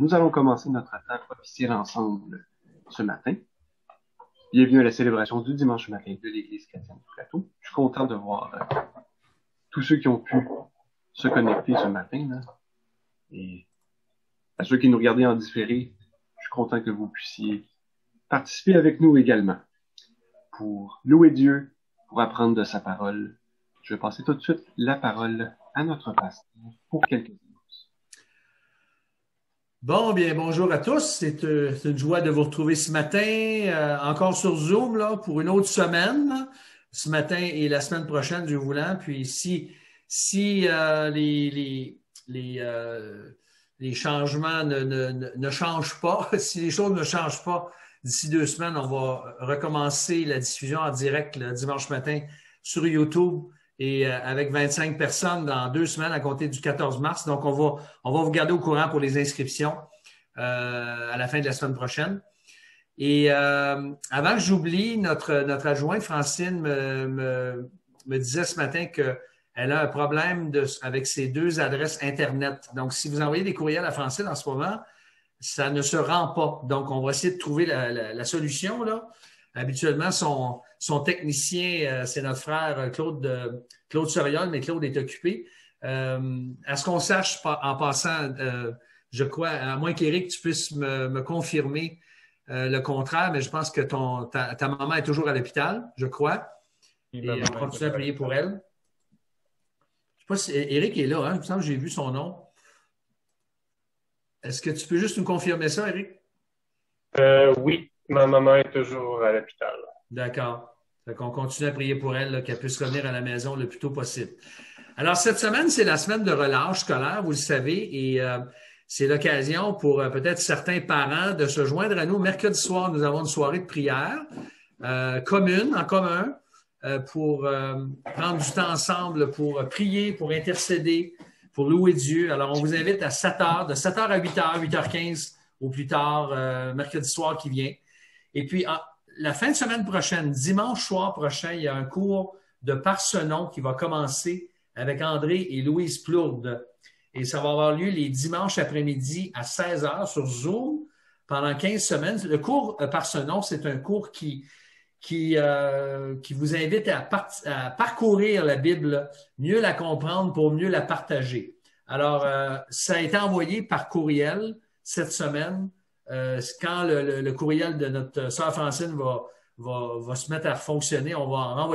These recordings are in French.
nous allons commencer notre attente officielle ensemble ce matin. Bienvenue à la célébration du dimanche matin de l'Église chrétienne du Plateau. Je suis content de voir tous ceux qui ont pu se connecter ce matin. Là. Et à ceux qui nous regardaient en différé, je suis content que vous puissiez participer avec nous également pour louer Dieu, pour apprendre de sa parole. Je vais passer tout de suite la parole à notre pasteur pour quelques minutes. Bon, bien, bonjour à tous. C'est une joie de vous retrouver ce matin, encore sur Zoom, là, pour une autre semaine. Ce matin et la semaine prochaine, Dieu voulant. Puis si les changements ne changent pas, si les choses ne changent pas, d'ici 2 semaines, on va recommencer la diffusion en direct le dimanche matin sur YouTube. Et avec 25 personnes dans 2 semaines à compter du 14 mars. Donc, on va vous garder au courant pour les inscriptions à la fin de la semaine prochaine. Et avant que j'oublie, notre adjointe Francine me disait ce matin qu'elle a un problème avec ses 2 adresses Internet. Donc, si vous envoyez des courriels à Francine en ce moment, ça ne se rend pas. Donc, on va essayer de trouver la solution, là. Habituellement, son technicien, c'est notre frère Claude Soriol, mais Claude est occupé. À ce qu'on sache, en passant, je crois, à moins qu'Éric, tu puisses me confirmer le contraire, mais je pense que ta maman est toujours à l'hôpital, je crois. Et on continue à prier pour elle. Je ne sais pas si Éric est là, hein? Il me semble que j'ai vu son nom. Est-ce que tu peux juste nous confirmer ça, Éric? Oui, ma maman est toujours à l'hôpital. D'accord. Donc, on continue à prier pour elle, qu'elle puisse revenir à la maison le plus tôt possible. Alors, cette semaine, c'est la semaine de relâche scolaire, vous le savez, et c'est l'occasion pour peut-être certains parents de se joindre à nous. Mercredi soir, nous avons une soirée de prière commune, en commun, pour prendre du temps ensemble, pour prier, pour intercéder, pour louer Dieu. Alors, on vous invite à 7 heures, de 7 heures à 8 heures, 8h15 au plus tard, mercredi soir qui vient. Et puis, la fin de semaine prochaine, dimanche soir prochain, il y a un cours de Parcenon qui va commencer avec André et Louise Plourde. Et ça va avoir lieu les dimanches après-midi à 16 heures sur Zoom pendant 15 semaines. Le cours Parcenon, c'est un cours qui vous invite à parcourir la Bible, mieux la comprendre pour mieux la partager. Alors, ça a été envoyé par courriel cette semaine. Quand le courriel de notre sœur Francine va se mettre à fonctionner, on va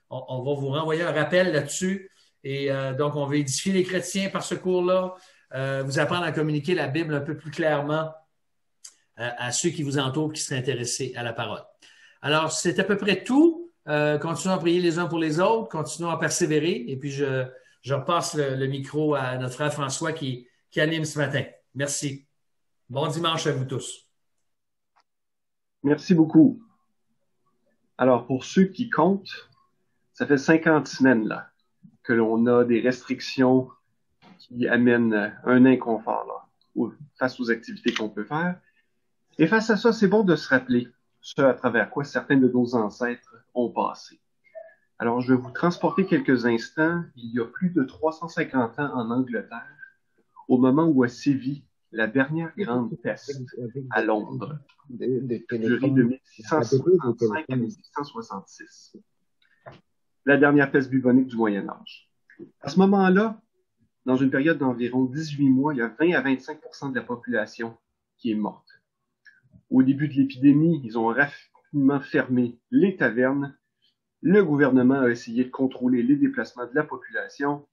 vous renvoyer un rappel là-dessus. Et donc, on va édifier les chrétiens par ce cours-là, vous apprendre à communiquer la Bible un peu plus clairement à ceux qui vous entourent, qui seraient intéressés à la parole. Alors, c'est à peu près tout. Continuons à prier les uns pour les autres, continuons à persévérer. Et puis, je repasse le micro à notre frère François qui anime ce matin. Merci. Bon dimanche à vous tous. Merci beaucoup. Alors, pour ceux qui comptent, ça fait 50 semaines là, que l'on a des restrictions qui amènent un inconfort là, face aux activités qu'on peut faire. Et face à ça, c'est bon de se rappeler ce à travers quoi certains de nos ancêtres ont passé. Alors, je vais vous transporter quelques instants, il y a plus de 350 ans en Angleterre, au moment où a sévi la dernière grande peste à Londres, durée de 1665 à 1666. La dernière peste bubonique du Moyen Âge. À ce moment-là, dans une période d'environ 18 mois, il y a 20 à 25% de la population qui est morte. Au début de l'épidémie, ils ont rapidement fermé les tavernes. Le gouvernement a essayé de contrôler les déplacements de la population.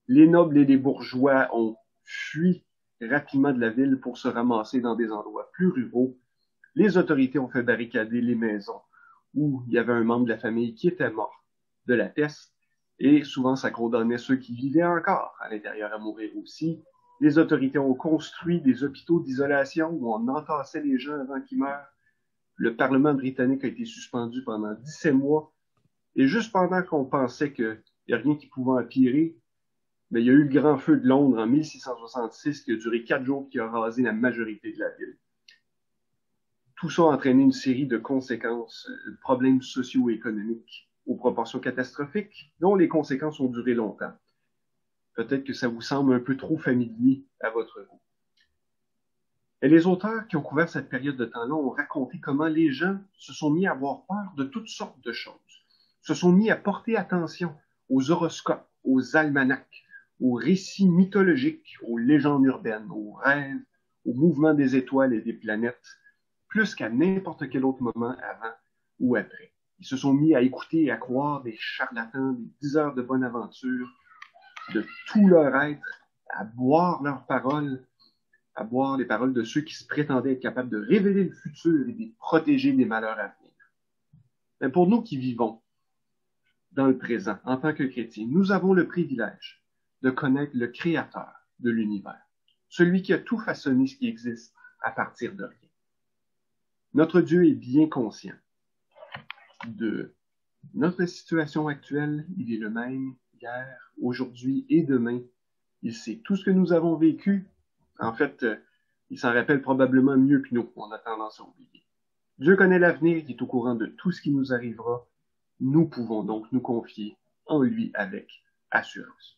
Les nobles et les bourgeois ont fui rapidement de la ville pour se ramasser dans des endroits plus ruraux. Les autorités ont fait barricader les maisons où il y avait un membre de la famille qui était mort de la peste, et souvent ça condamnait ceux qui vivaient encore à l'intérieur à mourir aussi. Les autorités ont construit des hôpitaux d'isolation où on entassait les gens avant qu'ils meurent. Le Parlement britannique a été suspendu pendant 17 mois, et juste pendant qu'on pensait qu'il n'y a rien qui pouvait empirer, mais il y a eu le grand feu de Londres en 1666 qui a duré 4 jours, qui a rasé la majorité de la ville. Tout ça a entraîné une série de conséquences, de problèmes socio-économiques aux proportions catastrophiques, dont les conséquences ont duré longtemps. Peut-être que ça vous semble un peu trop familier à votre goût. Et les auteurs qui ont couvert cette période de temps-là ont raconté comment les gens se sont mis à avoir peur de toutes sortes de choses, se sont mis à porter attention aux horoscopes, aux almanachs, aux récits mythologiques, aux légendes urbaines, aux rêves, au mouvement des étoiles et des planètes, plus qu'à n'importe quel autre moment avant ou après. Ils se sont mis à écouter et à croire des charlatans, des diseurs de bonne aventure, de tout leur être, à boire leurs paroles, à boire les paroles de ceux qui se prétendaient être capables de révéler le futur et de protéger des malheurs à venir. Mais pour nous qui vivons dans le présent, en tant que chrétiens, nous avons le privilège de connaître le Créateur de l'univers, celui qui a tout façonné ce qui existe à partir de rien. Notre Dieu est bien conscient de notre situation actuelle. Il est le même hier, aujourd'hui et demain. Il sait tout ce que nous avons vécu. En fait, il s'en rappelle probablement mieux que nous. On a tendance à oublier. Dieu connaît l'avenir, il est au courant de tout ce qui nous arrivera. Nous pouvons donc nous confier en lui avec assurance.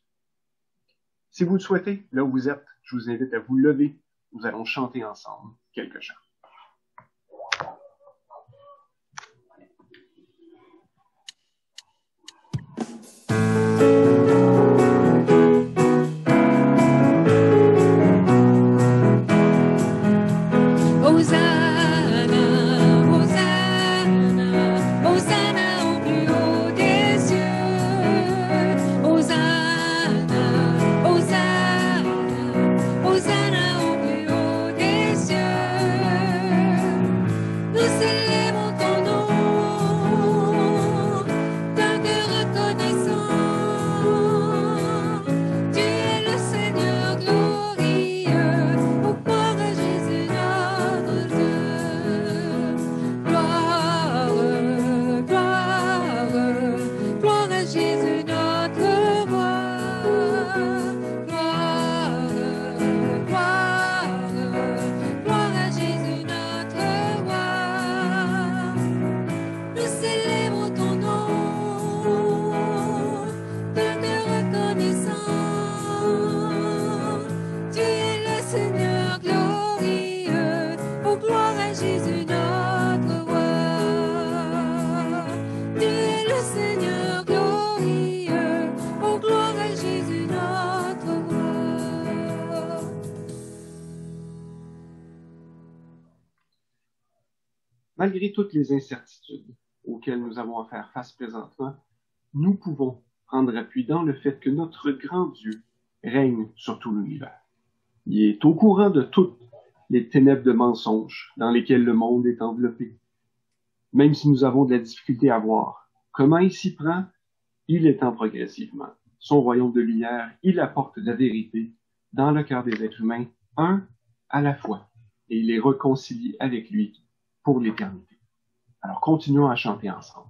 Si vous le souhaitez, là où vous êtes, je vous invite à vous lever. Nous allons chanter ensemble quelques chants. Malgré toutes les incertitudes auxquelles nous avons à faire face présentement, nous pouvons prendre appui dans le fait que notre grand Dieu règne sur tout l'univers. Il est au courant de toutes les ténèbres de mensonges dans lesquelles le monde est enveloppé. Même si nous avons de la difficulté à voir comment il s'y prend, il étend progressivement son royaume de lumière, il apporte la vérité dans le cœur des êtres humains, un à la fois, et il les réconcilie avec lui pour l'éternité. Alors continuons à chanter ensemble.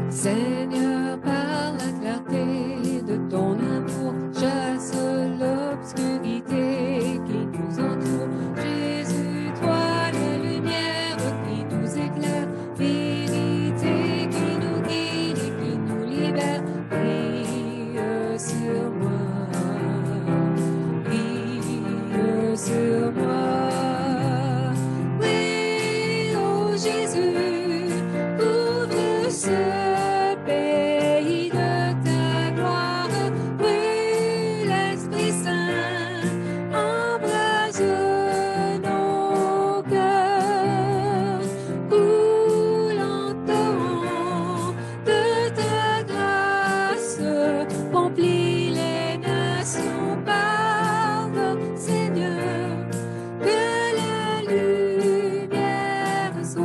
Seigneur, par la clarté de ton amour, chasse l'obscurité qui nous entoure. Jésus, toi, la lumière qui nous éclaire, vérité qui nous guide et qui nous libère. Brille sur moi, brille sur moi. Oui, oh Jésus, ouvre ce pays de ta gloire, brûle l'Esprit Saint, embrase nos cœurs, coule en torrent de ta grâce, remplis les nations, pardonne, Seigneur, que la lumière soit.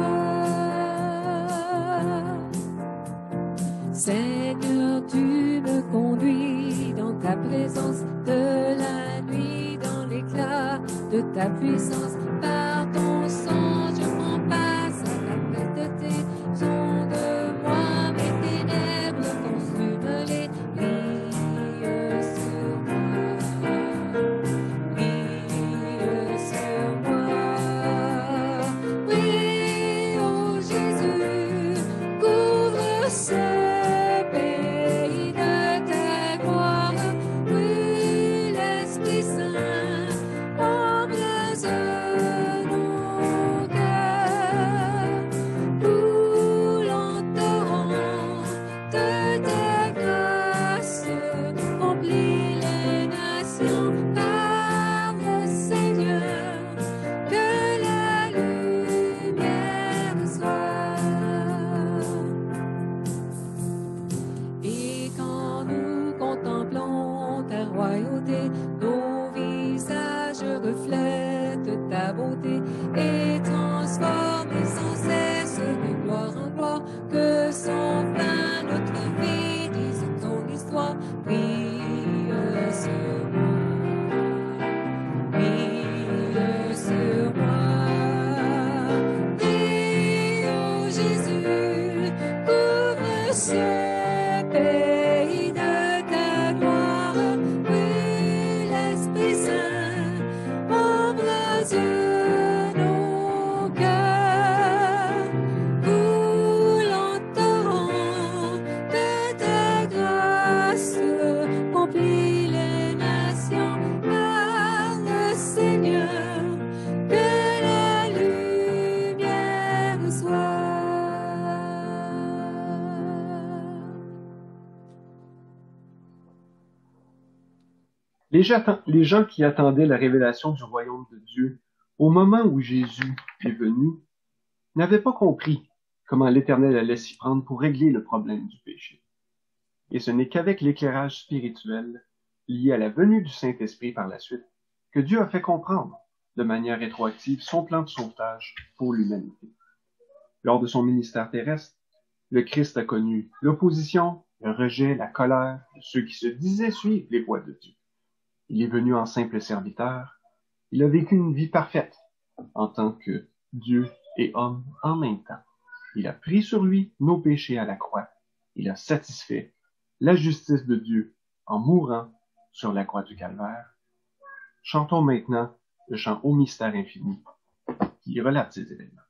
Seigneur, tu me conduis dans ta présence, de la nuit dans l'éclat de ta puissance. Par ton sang, je prends passe à la sainteté. Sonde moi mes ténèbres, consume-les, brille sur moi. royauté, nos visages reflètent ta beauté et transforment sans cesse de gloire en gloire, que son plein notre vie dise ton histoire. Brille sur moi, brille sur moi. Brille, ô Jésus, couvre ce pays de ta gloire. Oui, l'Esprit Saint, embrase nos cœurs. Coulant torrent de ta grâce, remplis les nations. Parle, Seigneur, que la lumière soit. Les gens qui attendaient la révélation du royaume de Dieu au moment où Jésus est venu n'avaient pas compris comment l'Éternel allait s'y prendre pour régler le problème du péché. Et ce n'est qu'avec l'éclairage spirituel lié à la venue du Saint-Esprit par la suite que Dieu a fait comprendre de manière rétroactive son plan de sauvetage pour l'humanité. Lors de son ministère terrestre, le Christ a connu l'opposition, le rejet, la colère de ceux qui se disaient suivre les voies de Dieu. Il est venu en simple serviteur. Il a vécu une vie parfaite en tant que Dieu et homme en même temps. Il a pris sur lui nos péchés à la croix. Il a satisfait la justice de Dieu en mourant sur la croix du Calvaire. Chantons maintenant le chant au mystère infini qui relate ces événements.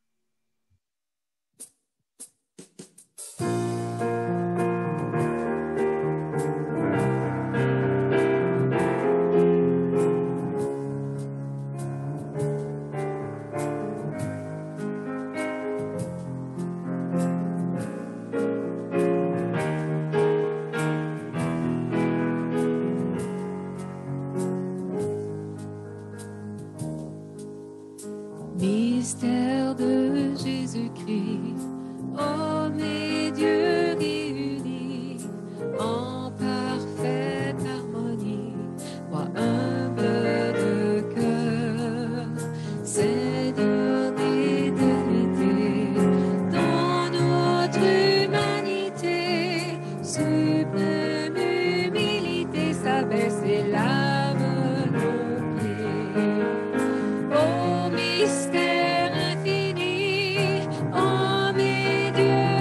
Mystère de Jésus-Christ, homme et Dieu réunis en parfaite harmonie, roi humble de cœur, Seigneur d'éternité, dans notre humanité, sublime humilité s'abaisse et lave nos pieds. Mystère infini, homme et Dieu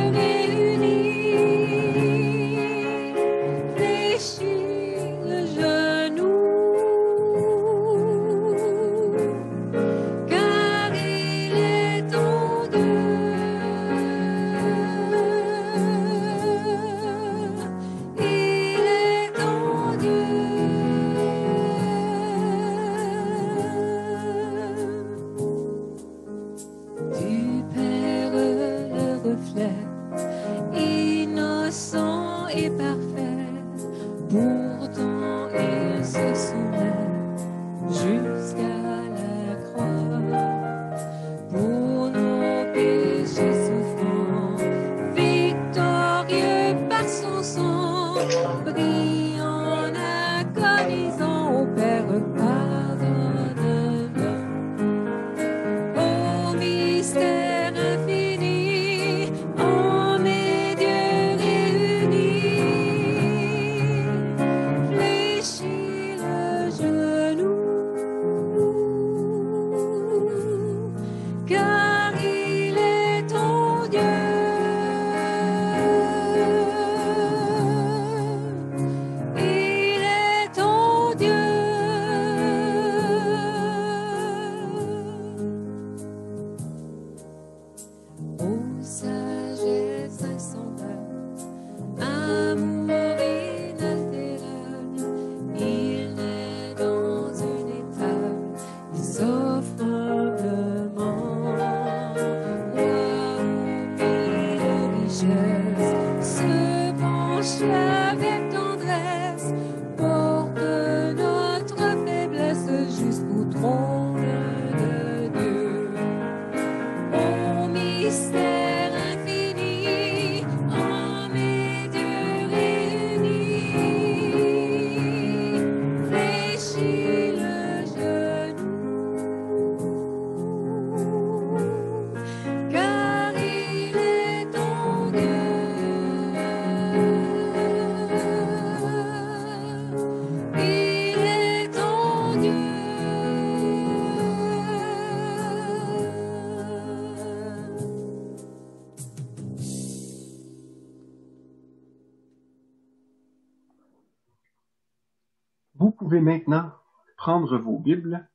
Vous pouvez maintenant prendre vos Bibles.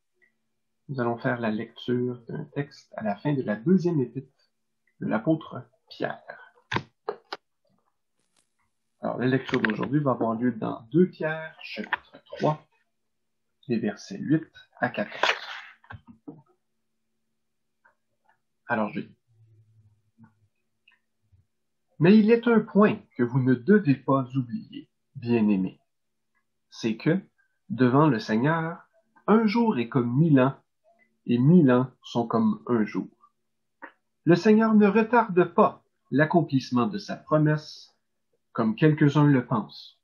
Nous allons faire la lecture d'un texte à la fin de la deuxième épître de l'apôtre Pierre. Alors, la lecture d'aujourd'hui va avoir lieu dans 2 Pierre, chapitre 3, les versets 8 à 14. Alors, je dis. Mais il est un point que vous ne devez pas oublier, bien-aimés. C'est que, devant le Seigneur, un jour est comme 1000 ans, et 1000 ans sont comme un jour. Le Seigneur ne retarde pas l'accomplissement de sa promesse, comme quelques-uns le pensent.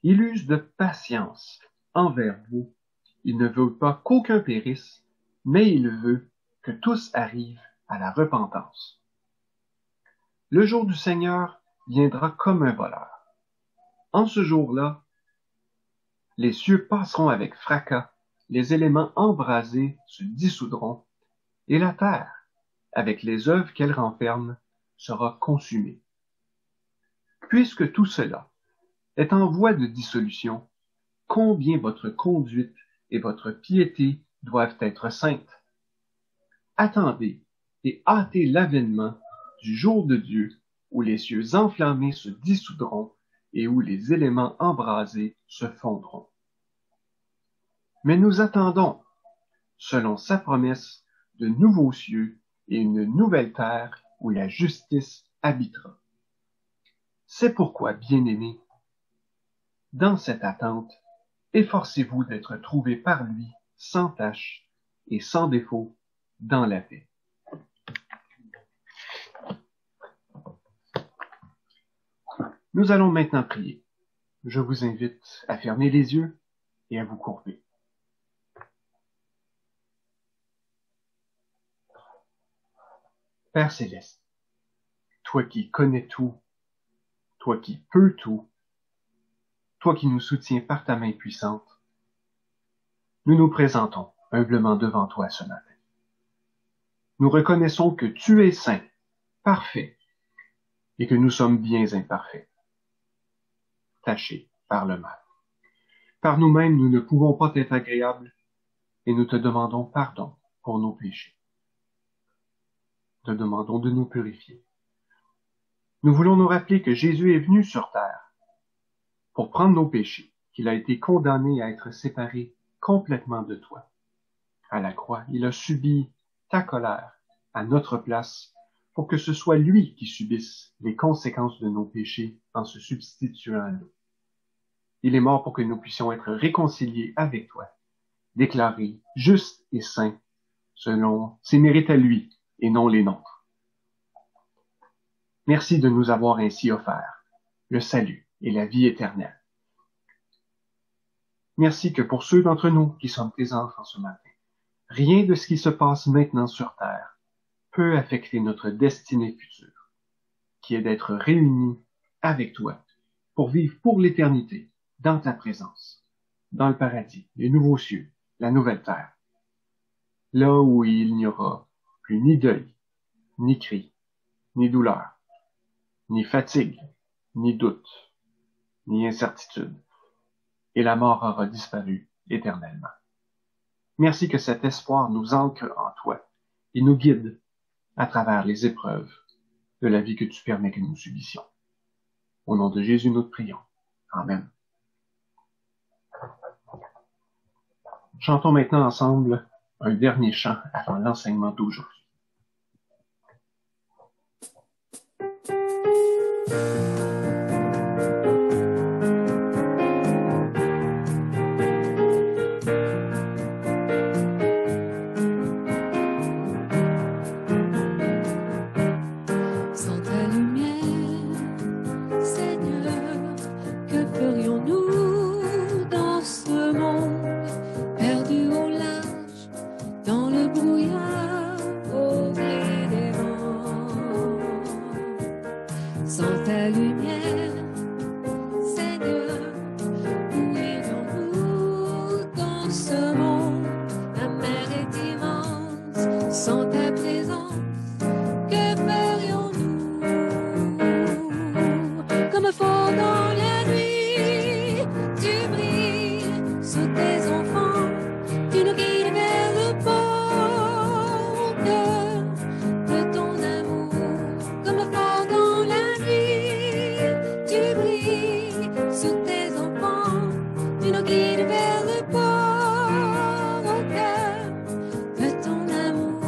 Il use de patience envers vous. Il ne veut pas qu'aucun périsse, mais il veut que tous arrivent à la repentance. Le jour du Seigneur viendra comme un voleur. En ce jour-là, les cieux passeront avec fracas, les éléments embrasés se dissoudront, et la terre, avec les œuvres qu'elle renferme, sera consumée. Puisque tout cela est en voie de dissolution, combien votre conduite et votre piété doivent être saintes. Attendez et hâtez l'avènement du jour de Dieu, où les cieux enflammés se dissoudront et où les éléments embrasés se fondront. Mais nous attendons, selon sa promesse, de nouveaux cieux et une nouvelle terre où la justice habitera. C'est pourquoi, bien-aimés, dans cette attente, efforcez-vous d'être trouvés par lui sans tache et sans défaut dans la paix. Nous allons maintenant prier. Je vous invite à fermer les yeux et à vous courber. Père Céleste, toi qui connais tout, toi qui peux tout, toi qui nous soutiens par ta main puissante, nous nous présentons humblement devant toi ce matin. Nous reconnaissons que tu es saint, parfait, et que nous sommes bien imparfaits, tachés par le mal. Par nous-mêmes, nous ne pouvons pas être agréables, et nous te demandons pardon pour nos péchés. Te demandons de nous purifier. Nous voulons nous rappeler que Jésus est venu sur terre pour prendre nos péchés, qu'il a été condamné à être séparé complètement de toi. À la croix, il a subi ta colère à notre place pour que ce soit lui qui subisse les conséquences de nos péchés en se substituant à nous. Il est mort pour que nous puissions être réconciliés avec toi, déclarés justes et saints selon ses mérites à lui et non les nôtres. Merci de nous avoir ainsi offert le salut et la vie éternelle. Merci que pour ceux d'entre nous qui sommes présents en ce matin, rien de ce qui se passe maintenant sur terre peut affecter notre destinée future, qui est d'être réunis avec toi pour vivre pour l'éternité dans ta présence, dans le paradis, les nouveaux cieux, la nouvelle terre, là où il n'y aura plus ni deuil, ni cri, ni douleur, ni fatigue, ni doute, ni incertitude, et la mort aura disparu éternellement. Merci que cet espoir nous ancre en toi et nous guide à travers les épreuves de la vie que tu permets que nous subissions. Au nom de Jésus, nous te prions. Amen. Chantons maintenant ensemble un dernier chant avant l'enseignement d'aujourd'hui. Perdu au large, dans le brouillard, nous guides vers le port au cœur de ton amour.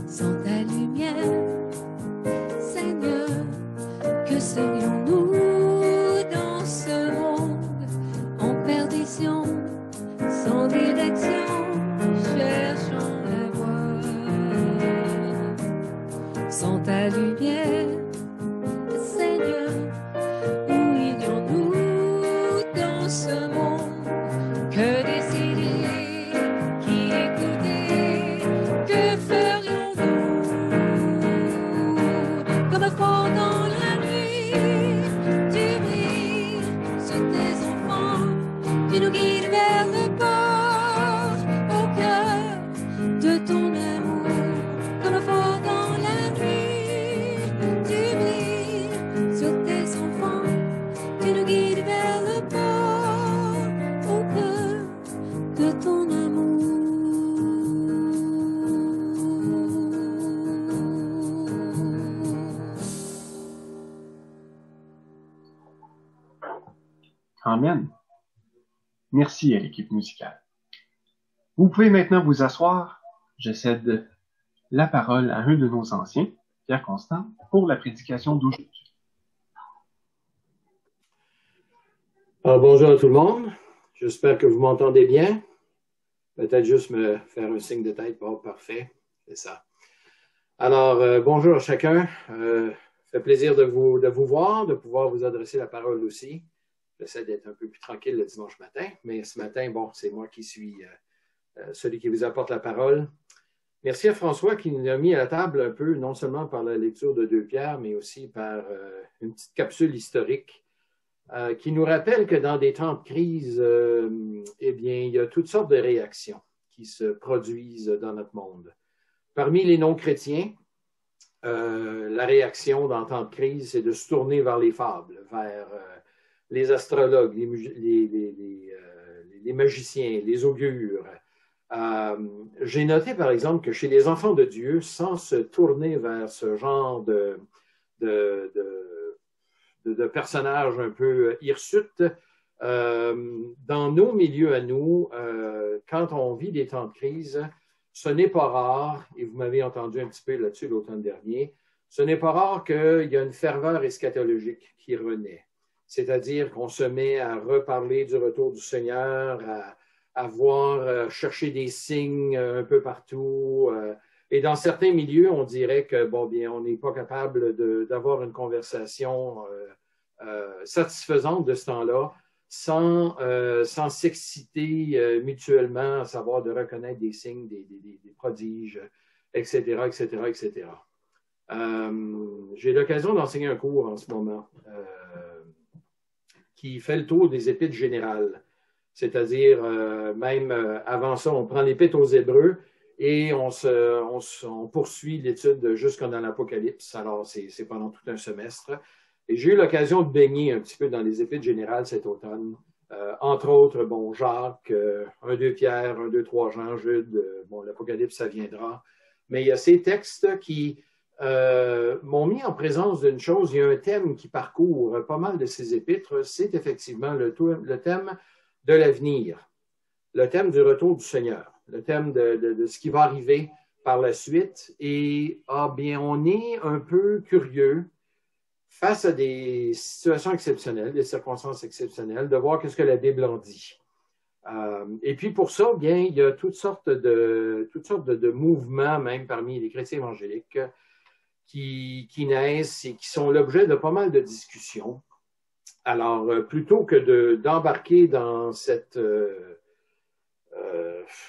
Sans ta lumière, Seigneur, que serions-nous dans ce monde en perdition, sans direction, cherchons la voie. Sans ta lumière, Seigneur, où irions-nous dans ce monde? Que décider, qui écouter, que ferions-nous? Comme un fort dans la nuit, tu brilles sur tes enfants, tu nous guides vers le port au cœur de ton amour. Comme un fort dans la nuit, tu brilles sur tes enfants, tu nous guides vers le port au cœur de ton amour. Amen. Merci à l'équipe musicale. Vous pouvez maintenant vous asseoir. Je cède la parole à un de nos anciens, Pierre Constant, pour la prédication d'aujourd'hui. Alors, bonjour à tout le monde. J'espère que vous m'entendez bien. Peut-être juste me faire un signe de tête. Bon, parfait. C'est ça. Alors, bonjour à chacun. Fait plaisir de vous voir, de pouvoir vous adresser la parole aussi. J'essaie d'être un peu plus tranquille le dimanche matin, mais ce matin, bon, c'est moi qui suis celui qui vous apporte la parole. Merci à François qui nous a mis à la table un peu, non seulement par la lecture de 2 Pierre, mais aussi par une petite capsule historique qui nous rappelle que dans des temps de crise, eh bien, il y a toutes sortes de réactions qui se produisent dans notre monde. Parmi les non-chrétiens, la réaction dans temps de crise, c'est de se tourner vers les fables, vers les astrologues, les magiciens, les augures. J'ai noté, par exemple, que chez les enfants de Dieu, sans se tourner vers ce genre de personnages un peu hirsutes, dans nos milieux à nous, quand on vit des temps de crise, ce n'est pas rare, et vous m'avez entendu un petit peu là-dessus l'automne dernier, ce n'est pas rare qu'il y a une ferveur eschatologique qui renaît. C'est-à-dire qu'on se met à reparler du retour du Seigneur, à voir, chercher des signes un peu partout. Et dans certains milieux, on dirait que, bon, bien, on n'est pas capable d'avoir une conversation satisfaisante de ce temps-là sans s'exciter mutuellement, à savoir de reconnaître des signes, des prodiges, etc., etc., etc. J'ai l'occasion d'enseigner un cours en ce moment qui fait le tour des épîtres générales. C'est-à-dire, même avant ça, on prend l'épître aux Hébreux et on poursuit l'étude jusqu'en l'Apocalypse. Alors, c'est pendant tout un semestre. Et j'ai eu l'occasion de baigner un petit peu dans les épîtres générales cet automne. Entre autres, bon, Jacques, 1-2 Pierre, 1-2, 3 Jean, Jude, bon, l'Apocalypse, ça viendra. Mais il y a ces textes qui m'ont mis en présence d'une chose. Il y a un thème qui parcourt pas mal de ces épîtres. C'est effectivement le thème de l'avenir, le thème du retour du Seigneur, le thème de ce qui va arriver par la suite. Et, bien, on est un peu curieux face à des situations exceptionnelles, des circonstances exceptionnelles, de voir qu'est-ce que la Bible en dit. Et puis pour ça, bien, il y a toutes sortes de mouvements, même parmi les chrétiens évangéliques, qui naissent et qui sont l'objet de pas mal de discussions. Alors, plutôt que d'embarquer dans cette,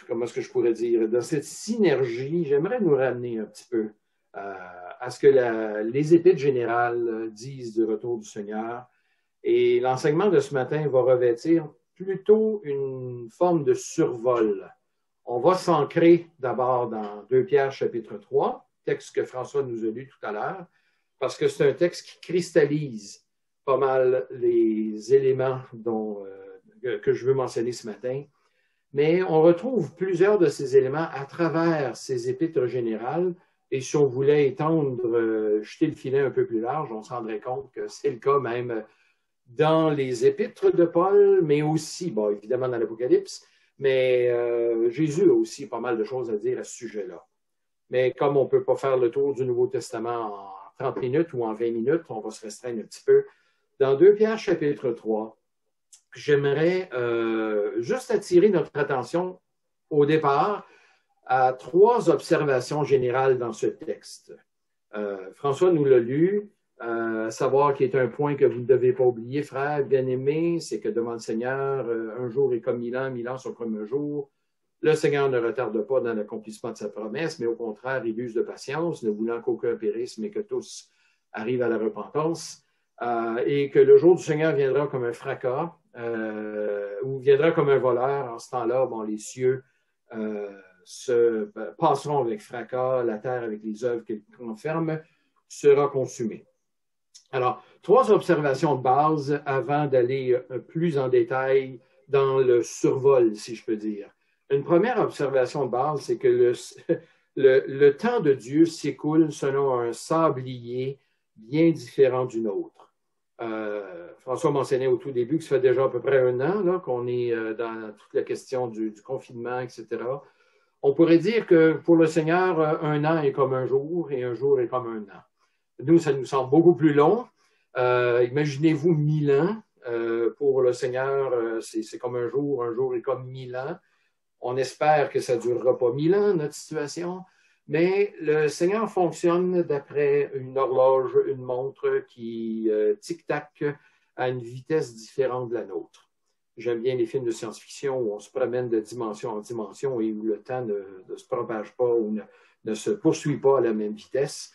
comment est-ce que je pourrais dire, dans cette synergie, j'aimerais nous ramener un petit peu à ce que les épîtres générales disent du retour du Seigneur. Et l'enseignement de ce matin va revêtir plutôt une forme de survol. On va s'ancrer d'abord dans 2 Pierre chapitre 3, texte que François nous a lu tout à l'heure, parce que c'est un texte qui cristallise pas mal les éléments que je veux mentionner ce matin. Mais on retrouve plusieurs de ces éléments à travers ces épîtres générales. Et si on voulait étendre, jeter le filet un peu plus large, on se rendrait compte que c'est le cas même dans les épîtres de Paul, mais aussi, bon, évidemment dans l'Apocalypse, mais Jésus a aussi pas mal de choses à dire à ce sujet-là. Mais comme on ne peut pas faire le tour du Nouveau Testament en 30 minutes ou en 20 minutes, on va se restreindre un petit peu. Dans 2 Pierre chapitre 3, j'aimerais juste attirer notre attention au départ à 3 observations générales dans ce texte. François nous l'a lu, savoir qu'il est un point que vous ne devez pas oublier, frères bien-aimés, c'est que devant le Seigneur, un jour est comme 1000 ans sont comme un jour. Le Seigneur ne retarde pas dans l'accomplissement de sa promesse, mais au contraire, il use de patience, ne voulant qu'aucun périsse, mais que tous arrivent à la repentance, et que le jour du Seigneur viendra comme un fracas, ou viendra comme un voleur. En ce temps-là, bon, les cieux se passeront avec fracas, la terre avec les œuvres qu'elle renferme sera consumée. Alors, 3 observations de base avant d'aller plus en détail dans le survol, si je peux dire. Une première observation de base, c'est que le temps de Dieu s'écoule selon un sablier bien différent du nôtre. François mentionnait au tout début que ça fait déjà à peu près 1 an là, qu'on est dans toute la question du confinement, etc. On pourrait dire que pour le Seigneur, 1 an est comme un jour et un jour est comme 1 an. Nous, ça nous semble beaucoup plus long. Imaginez-vous 1000 ans. Pour le Seigneur, c'est comme un jour est comme 1000 ans. On espère que ça ne durera pas 1000 ans, notre situation, mais le Seigneur fonctionne d'après une horloge, une montre qui tic-tac à une vitesse différente de la nôtre. J'aime bien les films de science-fiction où on se promène de dimension en dimension et où le temps ne se propage pas ou ne se poursuit pas à la même vitesse.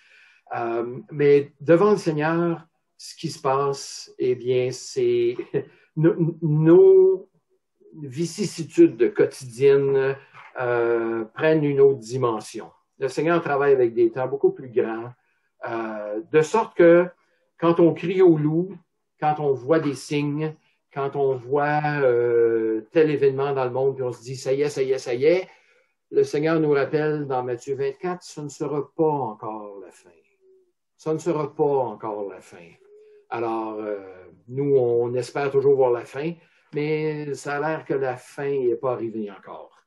Mais devant le Seigneur, ce qui se passe, eh bien, c'est nos vicissitudes quotidiennes prennent une autre dimension. Le Seigneur travaille avec des temps beaucoup plus grands, de sorte que quand on crie au loup, quand on voit des signes, quand on voit tel événement dans le monde, puis on se dit, ça y est, ça y est, ça y est, le Seigneur nous rappelle dans Matthieu 24, ce ne sera pas encore la fin. Ça ne sera pas encore la fin. Alors, nous, on espère toujours voir la fin, mais ça a l'air que la fin n'est pas arrivée encore.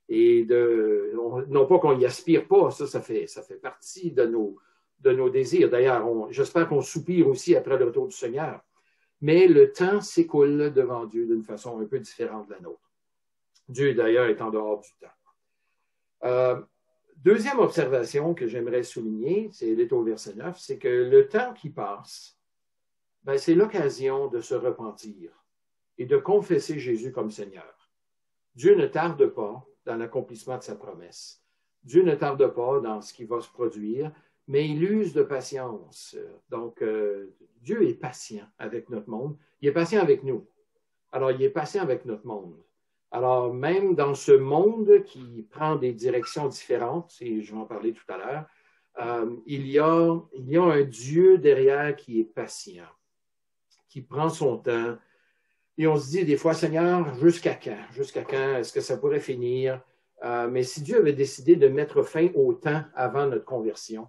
Et non pas qu'on n'y aspire pas, ça fait partie de nos désirs. D'ailleurs, j'espère qu'on soupire aussi après le retour du Seigneur. Mais le temps s'écoule devant Dieu d'une façon un peu différente de la nôtre. Dieu, d'ailleurs, est en dehors du temps. Deuxième observation que j'aimerais souligner, elle est au verset 9, c'est que le temps qui passe, ben, c'est l'occasion de se repentir et de confesser Jésus comme Seigneur. Dieu ne tarde pas dans l'accomplissement de sa promesse. Dieu ne tarde pas dans ce qui va se produire, mais il use de patience. Donc, Dieu est patient avec notre monde. Il est patient avec nous. Alors, il est patient avec notre monde. Alors, même dans ce monde qui prend des directions différentes, et je vais en parler tout à l'heure, il y a un Dieu derrière qui est patient, qui prend son temps. Et on se dit des fois, Seigneur, jusqu'à quand? Jusqu'à quand? Est-ce que ça pourrait finir? Mais si Dieu avait décidé de mettre fin au temps avant notre conversion,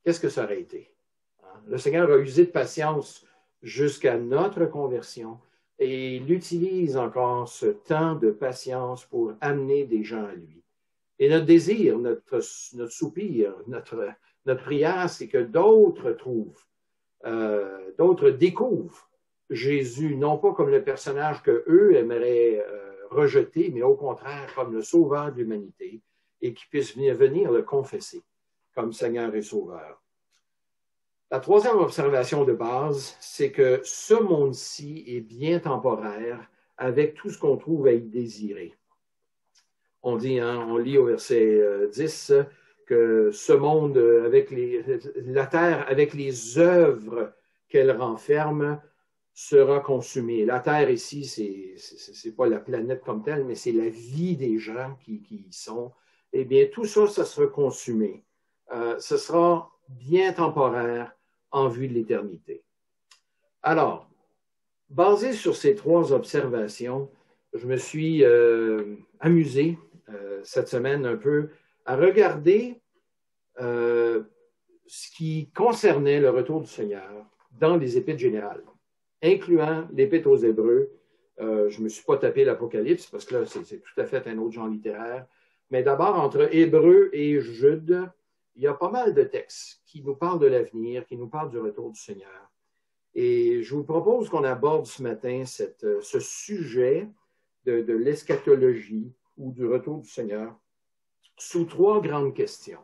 qu'est-ce que ça aurait été? Le Seigneur a usé de patience jusqu'à notre conversion et il utilise encore ce temps de patience pour amener des gens à lui. Et notre désir, notre soupir, notre prière, c'est que d'autres découvrent Jésus, non pas comme le personnage qu'eux aimeraient rejeter, mais au contraire comme le sauveur de l'humanité et qui puissent venir le confesser comme Seigneur et Sauveur. La troisième observation de base, c'est que ce monde-ci est bien temporaire avec tout ce qu'on trouve à y désirer. On dit, on lit au verset 10 que ce monde, la terre, avec les œuvres qu'elle renferme, sera consumée. La terre ici, c'est pas la planète comme telle, mais c'est la vie des gens qui y sont. Eh bien, tout ça, ça sera consumé. Ce sera bien temporaire en vue de l'éternité. Alors, basé sur ces 3 observations, je me suis amusé cette semaine un peu à regarder ce qui concernait le retour du Seigneur dans les Épîtres générales. incluant l'Épître aux Hébreux. Je ne me suis pas tapé l'Apocalypse parce que là, c'est tout à fait un autre genre littéraire. Mais d'abord, entre Hébreux et Jude, il y a pas mal de textes qui nous parlent de l'avenir, qui nous parlent du retour du Seigneur. Et je vous propose qu'on aborde ce matin ce sujet de l'eschatologie ou du retour du Seigneur sous 3 grandes questions.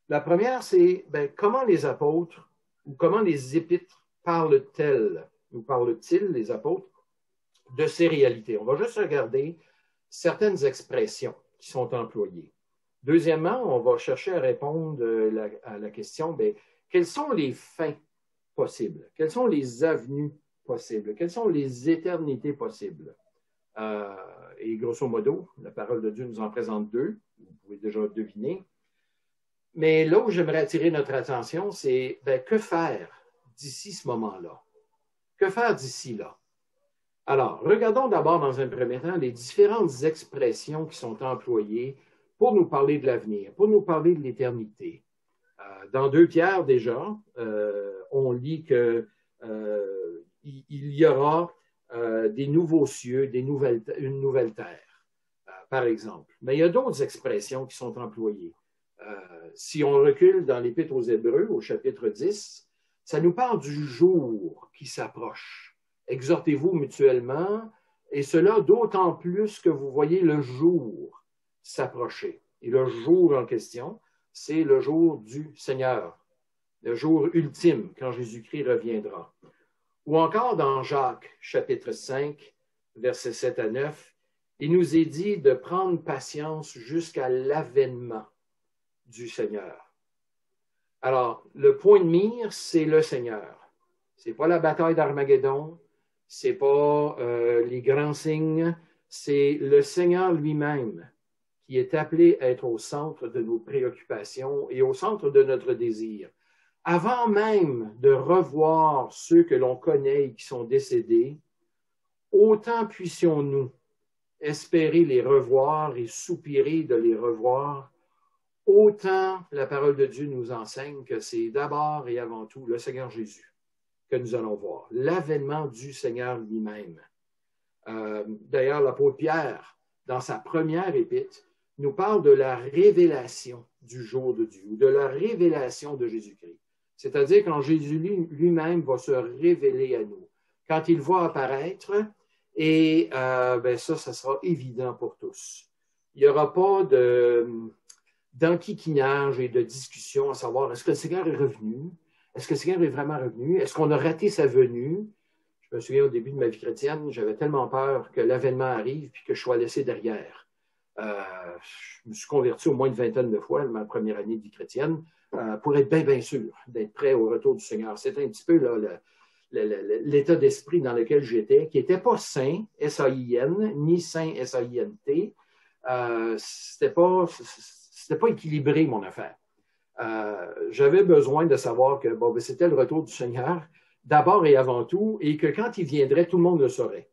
La première, c'est comment les apôtres ou comment les épîtres parlent-elles ou parlent-ils, les apôtres, de ces réalités? On va juste regarder certaines expressions qui sont employées. Deuxièmement, on va chercher à répondre à la question, quelles sont les fins possibles? Quelles sont les avenues possibles? Quelles sont les éternités possibles? Et grosso modo, la parole de Dieu nous en présente 2, vous pouvez déjà deviner. Mais là où j'aimerais attirer notre attention, c'est que faire d'ici ce moment-là? Que faire d'ici là? Alors, regardons d'abord dans un premier temps les différentes expressions qui sont employées pour nous parler de l'avenir, pour nous parler de l'éternité. Dans 2 Pierre déjà, on lit qu'il y aura des nouveaux cieux, une nouvelle terre, par exemple. Mais il y a d'autres expressions qui sont employées. Si on recule dans l'Épître aux Hébreux, au chapitre 10, ça nous parle du jour qui s'approche. Exhortez-vous mutuellement, et cela d'autant plus que vous voyez le jour s'approcher. Et le jour en question, c'est le jour du Seigneur, le jour ultime, quand Jésus-Christ reviendra. Ou encore dans Jacques, chapitre 5, versets 7 à 9, il nous est dit de prendre patience jusqu'à l'avènement du Seigneur. Alors, le point de mire, c'est le Seigneur. Ce n'est pas la bataille d'Armageddon, ce n'est pas les grands signes, c'est le Seigneur lui-même qui est appelé à être au centre de nos préoccupations et au centre de notre désir. Avant même de revoir ceux que l'on connaît et qui sont décédés, autant puissions-nous espérer les revoir et soupirer de les revoir, autant la parole de Dieu nous enseigne que c'est d'abord et avant tout le Seigneur Jésus que nous allons voir, l'avènement du Seigneur lui-même. D'ailleurs, l'apôtre Pierre, dans sa première épître, nous parle de la révélation du jour de Dieu, de la révélation de Jésus-Christ. C'est-à-dire quand Jésus lui-même va se révéler à nous, quand il va apparaître, et ça sera évident pour tous. Il n'y aura pas d'enquiquinage et de discussion à savoir est-ce que le Seigneur est revenu? Est-ce que le Seigneur est vraiment revenu? Est-ce qu'on a raté sa venue? Je me souviens au début de ma vie chrétienne, j'avais tellement peur que l'avènement arrive puis que je sois laissé derrière. Je me suis converti au moins une vingtaine de fois ma première année de vie chrétienne pour être bien sûr d'être prêt au retour du Seigneur. C'était un petit peu là, l'état d'esprit dans lequel j'étais, qui n'était pas saint, S-A-I-N, ni saint, S-A-I-N-T. C'était pas équilibré, mon affaire. J'avais besoin de savoir que c'était le retour du Seigneur, d'abord et avant tout, et que quand il viendrait, tout le monde le saurait.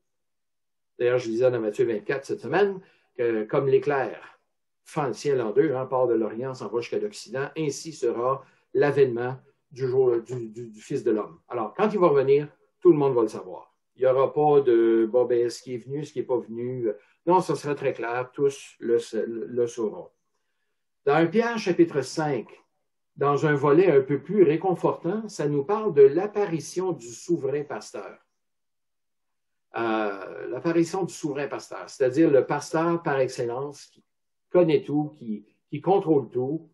D'ailleurs, je disais dans Matthieu 24 cette semaine que comme l'éclair fend le ciel en 2, part de l'Orient, s'en va jusqu'à l'Occident, ainsi sera l'avènement du jour du Fils de l'homme. Alors, quand il va revenir, tout le monde va le savoir. Il n'y aura pas de est-ce qu'il est venu, est-ce qu'il n'est pas venu. Non, ça sera très clair, tous le sauront. Dans 1 Pierre, chapitre 5, dans un volet un peu plus réconfortant, ça nous parle de l'apparition du souverain pasteur. L'apparition du souverain pasteur, c'est-à-dire le pasteur par excellence qui connaît tout, qui contrôle tout.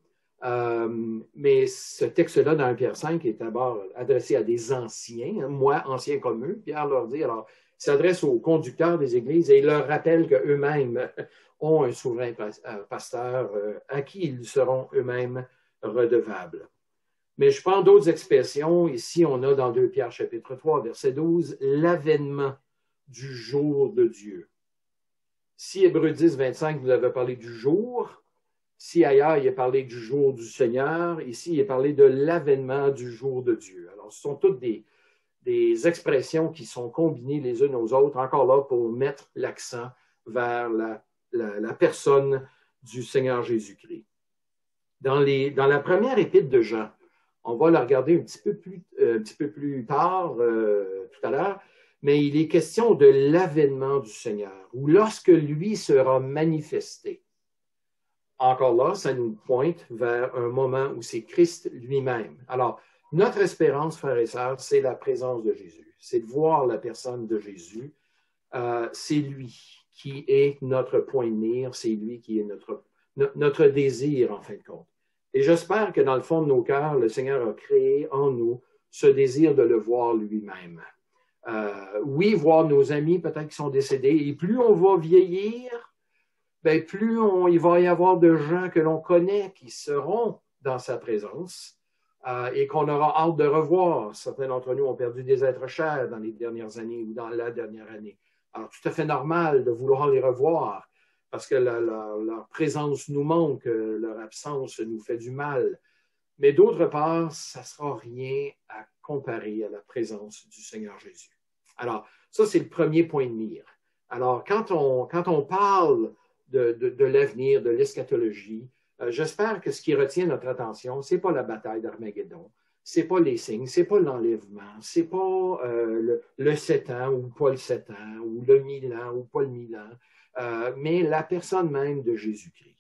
Mais ce texte-là, dans 1 Pierre 5, est d'abord adressé à des anciens, moi, ancien comme eux. Pierre leur dit, alors, il s'adresse aux conducteurs des églises et il leur rappelle qu'eux-mêmes ont un souverain pasteur à qui ils seront eux-mêmes redevables. Mais je prends d'autres expressions. Ici, on a dans 2 Pierre chapitre 3, verset 12, l'avènement du jour de Dieu. Si Hébreux 10, 25 nous avait parlé du jour, si ailleurs il est parlé du jour du Seigneur, ici il est parlé de l'avènement du jour de Dieu. Alors, ce sont toutes des expressions qui sont combinées les unes aux autres, encore là pour mettre l'accent vers la personne du Seigneur Jésus-Christ. Dans la première épître de Jean, On va le regarder un petit peu plus tard, tout à l'heure, mais il est question de l'avènement du Seigneur, ou lorsque lui sera manifesté. Encore là, ça nous pointe vers un moment où c'est Christ lui-même. Alors, notre espérance, frères et sœurs, c'est la présence de Jésus. C'est de voir la personne de Jésus. C'est lui qui est notre point de mire, c'est lui qui est notre désir, en fin de compte. Et j'espère que dans le fond de nos cœurs, le Seigneur a créé en nous ce désir de le voir lui-même. Oui, voir nos amis peut-être qui sont décédés, et plus on va vieillir, ben, plus il va y avoir de gens que l'on connaît qui seront dans sa présence et qu'on aura hâte de revoir. Certains d'entre nous ont perdu des êtres chers dans les dernières années ou dans la dernière année. Alors, tout à fait normal de vouloir les revoir parce que leur présence nous manque, leur absence nous fait du mal. Mais d'autre part, ça ne sera rien à comparer à la présence du Seigneur Jésus. Alors, ça, c'est le premier point de mire. Alors, quand on parle de l'avenir, de l'eschatologie, j'espère que ce qui retient notre attention, ce n'est pas la bataille d'Armageddon, ce n'est pas les signes, ce n'est pas l'enlèvement, ce n'est pas le 7 ans ou pas le 7 ans, ou le 1000 ans ou pas le 1000 ans, mais la personne même de Jésus-Christ.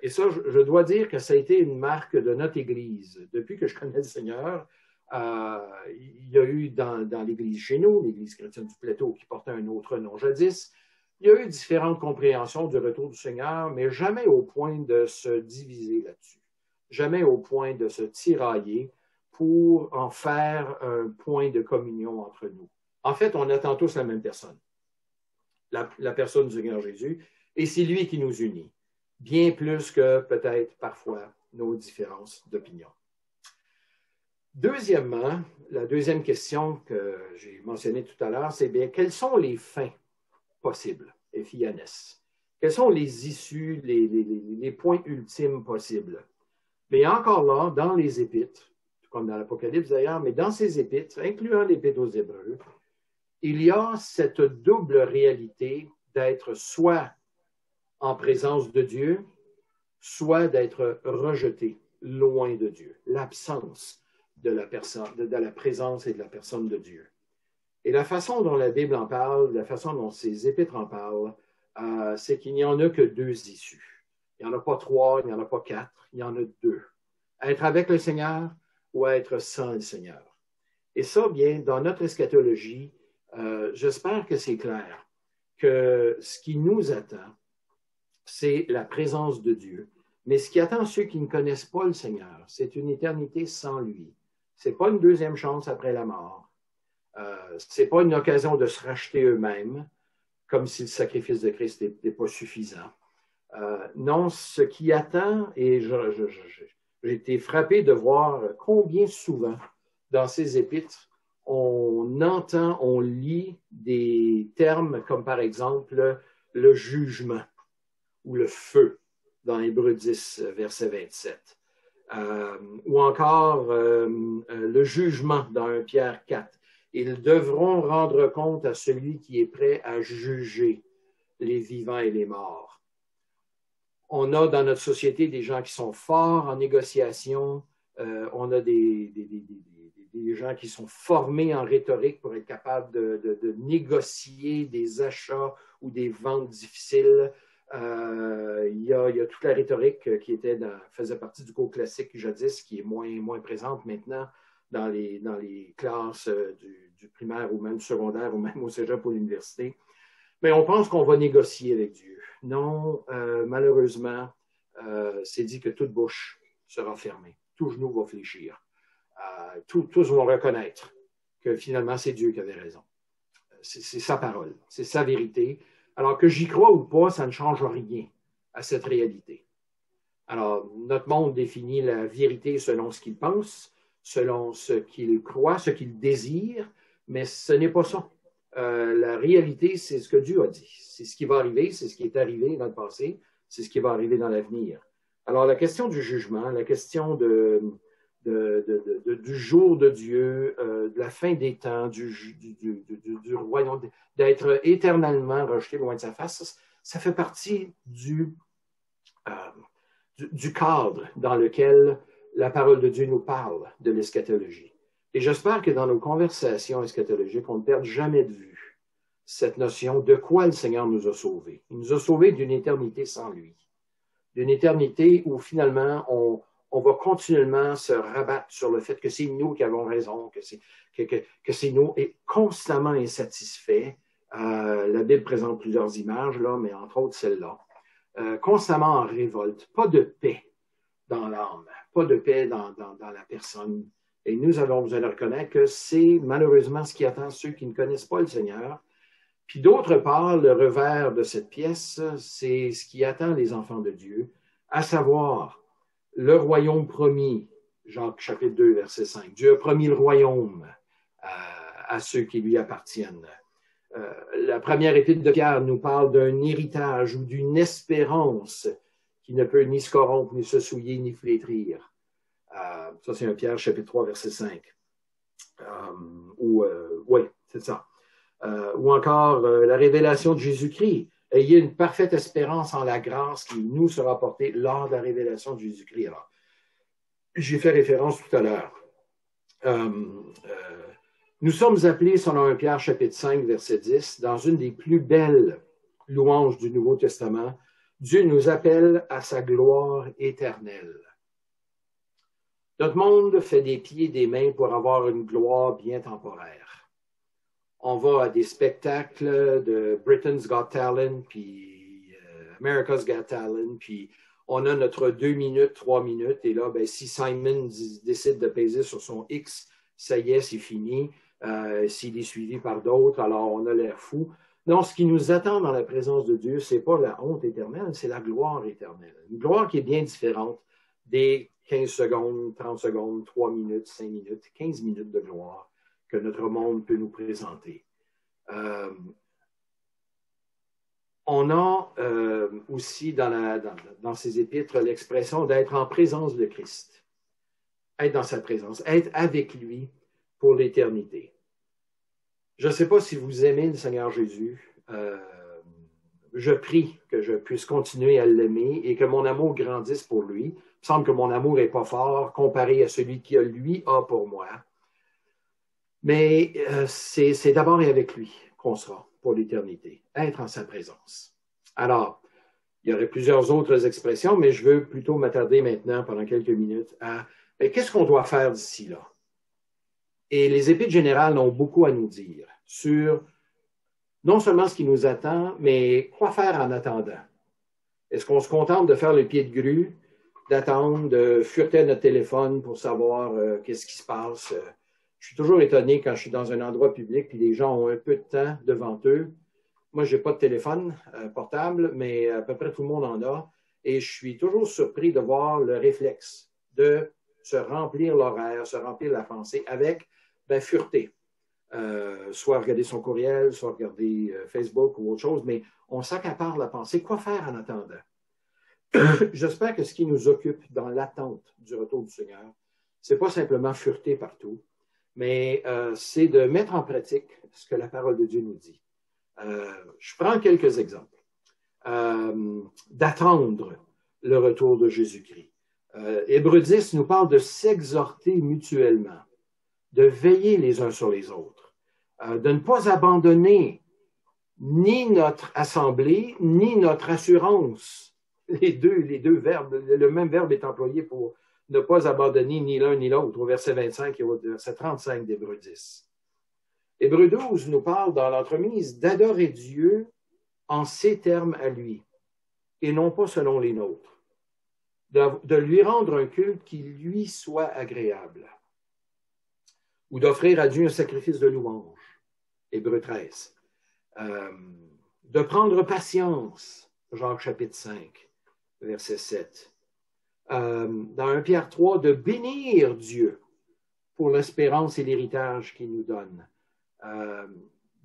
Et ça, je dois dire que ça a été une marque de notre Église. Depuis que je connais le Seigneur, il y a eu dans l'Église chez nous, l'Église chrétienne du Plateau, qui portait un autre nom jadis, il y a eu différentes compréhensions du retour du Seigneur, mais jamais au point de se diviser là-dessus. Jamais au point de se tirailler pour en faire un point de communion entre nous. En fait, on attend tous la même personne, la personne du Seigneur Jésus, et c'est lui qui nous unit, bien plus que peut-être parfois nos différences d'opinion. Deuxièmement, la deuxième question que j'ai mentionnée tout à l'heure, c'est bien, quelles sont les fins possibles, Ephianes? Quelles sont les issues, les points ultimes possibles? Mais encore là, dans les Épîtres, comme dans l'Apocalypse d'ailleurs, mais dans ces Épîtres, incluant l'Épître aux Hébreux, il y a cette double réalité d'être soit en présence de Dieu, soit d'être rejeté, loin de Dieu, l'absence de la présence et de la personne de Dieu. Et la façon dont la Bible en parle, la façon dont ces épîtres en parlent, c'est qu'il n'y en a que deux issues. Il n'y en a pas trois, il n'y en a pas quatre, il y en a deux. Être avec le Seigneur ou être sans le Seigneur. Et ça, bien, dans notre eschatologie, j'espère que c'est clair, que ce qui nous attend, c'est la présence de Dieu. Mais ce qui attend ceux qui ne connaissent pas le Seigneur, c'est une éternité sans lui. Ce n'est pas une deuxième chance après la mort. Ce n'est pas une occasion de se racheter eux-mêmes, comme si le sacrifice de Christ n'était pas suffisant. Non, ce qui attend, et j'ai été frappé de voir combien souvent, dans ces épîtres, on entend, on lit des termes comme par exemple le jugement ou le feu dans Hébreux 10, verset 27. Ou encore le jugement dans 1 Pierre 4. Ils devront rendre compte à celui qui est prêt à juger les vivants et les morts. On a dans notre société des gens qui sont forts en négociation. On a des gens qui sont formés en rhétorique pour être capables de négocier des achats ou des ventes difficiles. Il y a toute la rhétorique qui faisait partie du cours classique jadis, qui est moins présente maintenant dans les classes du primaire ou même du secondaire ou même au cégep ou à l'université. Mais on pense qu'on va négocier avec Dieu. Non, malheureusement, c'est dit que toute bouche sera fermée. Tout genou va fléchir. Tous vont reconnaître que finalement, c'est Dieu qui avait raison. C'est sa parole, c'est sa vérité. Alors que j'y crois ou pas, ça ne change rien à cette réalité. Alors, notre monde définit la vérité selon ce qu'il pense, selon ce qu'il croit, ce qu'il désire, mais ce n'est pas ça. La réalité, c'est ce que Dieu a dit. C'est ce qui va arriver, c'est ce qui est arrivé dans le passé, c'est ce qui va arriver dans l'avenir. Alors, la question du jugement, la question du jour de Dieu, de la fin des temps, du royaume, d'être éternellement rejeté loin de sa face, ça fait partie du cadre dans lequel la parole de Dieu nous parle de l'eschatologie. Et j'espère que dans nos conversations eschatologiques, on ne perde jamais de vue cette notion de quoi le Seigneur nous a sauvés. Il nous a sauvés d'une éternité sans lui, d'une éternité où finalement on va continuellement se rabattre sur le fait que c'est nous qui avons raison, que c'est nous, et constamment insatisfaits. La Bible présente plusieurs images, là, mais entre autres celle-là. Constamment en révolte, pas de paix dans l'âme, pas de paix dans la personne. Et nous avons besoin de reconnaître que c'est malheureusement ce qui attend ceux qui ne connaissent pas le Seigneur. Puis d'autre part, le revers de cette pièce, c'est ce qui attend les enfants de Dieu, à savoir le royaume promis, Jacques chapitre 2, verset 5. Dieu a promis le royaume à ceux qui lui appartiennent. La première épître de Pierre nous parle d'un héritage ou d'une espérance qui ne peut ni se corrompre, ni se souiller, ni flétrir. Ça, c'est 1 Pierre, chapitre 3, verset 5. Oui, c'est ça. Ou encore la révélation de Jésus-Christ. Ayez une parfaite espérance en la grâce qui nous sera portée lors de la révélation de Jésus-Christ. Alors, j'ai fait référence tout à l'heure. Nous sommes appelés, selon 1 Pierre, chapitre 5, verset 10, dans une des plus belles louanges du Nouveau Testament, Dieu nous appelle à sa gloire éternelle. Notre monde fait des pieds et des mains pour avoir une gloire bien temporaire. On va à des spectacles de Britain's Got Talent, puis America's Got Talent, puis on a notre 2 minutes, 3 minutes, et là, ben, si Simon décide de peser sur son X, ça y est, c'est fini. S'il est suivi par d'autres, alors on a l'air fou. Non, ce qui nous attend dans la présence de Dieu, c'est pas la honte éternelle, c'est la gloire éternelle. Une gloire qui est bien différente des 15 secondes, 30 secondes, 3 minutes, 5 minutes, 15 minutes de gloire que notre monde peut nous présenter. On a aussi dans ces épîtres l'expression d'être en présence de Christ, être dans sa présence, être avec lui pour l'éternité. Je ne sais pas si vous aimez le Seigneur Jésus. Je prie que je puisse continuer à l'aimer et que mon amour grandisse pour lui. Il me semble que mon amour n'est pas fort comparé à celui qui lui a pour moi. Mais c'est d'abord et avec lui qu'on sera pour l'éternité, être en sa présence. Alors, il y aurait plusieurs autres expressions, mais je veux plutôt m'attarder maintenant pendant quelques minutes à qu'est-ce qu'on doit faire d'ici là? Et les épîtres générales ont beaucoup à nous dire sur non seulement ce qui nous attend, mais quoi faire en attendant. Est-ce qu'on se contente de faire le pied de grue, d'attendre, de fureter notre téléphone pour savoir qu'est-ce qui se passe? Je suis toujours étonné quand je suis dans un endroit public et les gens ont un peu de temps devant eux. Moi, je n'ai pas de téléphone portable, mais à peu près tout le monde en a. Et je suis toujours surpris de voir le réflexe de se remplir l'horaire, se remplir la pensée avec fureté. Soit regarder son courriel, soit regarder Facebook ou autre chose, mais on s'accapare la pensée. Quoi faire en attendant? J'espère que ce qui nous occupe dans l'attente du retour du Seigneur, ce n'est pas simplement fureter partout, mais c'est de mettre en pratique ce que la parole de Dieu nous dit. Je prends quelques exemples. D'attendre le retour de Jésus-Christ. Hébreux 10 nous parle de s'exhorter mutuellement, de veiller les uns sur les autres, de ne pas abandonner ni notre assemblée, ni notre assurance. Les deux verbes, le même verbe est employé pour ne pas abandonner ni l'un ni l'autre, au verset 25 et au verset 35 d'Hébreux 10. Hébreux 12 nous parle dans l'entremise d'adorer Dieu en ses termes à lui, et non pas selon les nôtres, de lui rendre un culte qui lui soit agréable, ou d'offrir à Dieu un sacrifice de louange, Hébreux 13, de prendre patience, Jacques chapitre 5, verset 7, dans 1 Pierre 3, de bénir Dieu pour l'espérance et l'héritage qu'il nous donne,